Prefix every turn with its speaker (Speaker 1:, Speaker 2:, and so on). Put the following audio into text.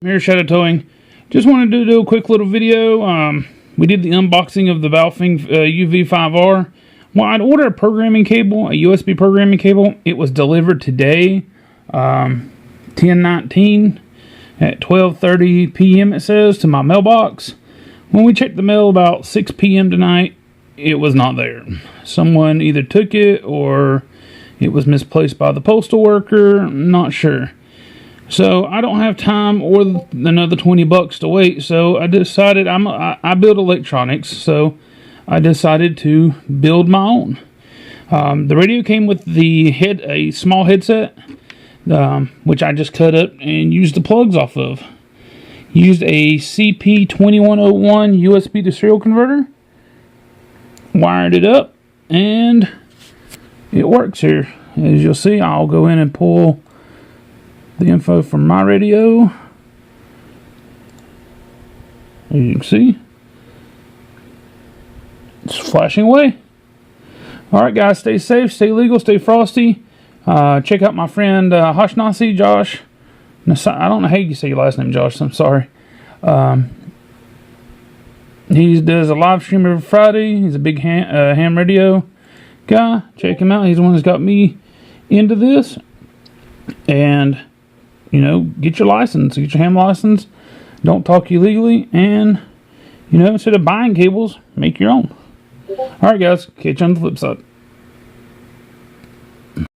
Speaker 1: Here, Shadow Towing. Just wanted to do a quick little video. We did the unboxing of the boafeng uv-5r. Well, I'd ordered a programming cable, a USB programming cable. It was delivered today, 10/19 at 12:30 p.m. it says, to my mailbox. When we checked the mail about 6 p.m. tonight, it was not there. Someone either took it or it was misplaced by the postal worker. I'm not sure. So I don't have time or another $20 to wait. So I decided I build electronics. So I decided to build my own. The radio came with a small headset, which I just cut up and used the plugs off of. Used a CP2101 USB to serial converter. Wired it up, and it works here. As you'll see, I'll go in and pull the info from my radio. As you can see, it's flashing away. Alright guys, stay safe, stay legal, stay frosty. Check out my friend Hashnasi, Josh. I don't know how you say your last name, Josh, I'm sorry. He does a live stream every Friday. He's a big ham radio guy. Check him out. He's the one that's got me into this. And, you know, get your license. Get your ham license. Don't talk illegally. And, you know, instead of buying cables, make your own. Alright guys, catch you on the flip side.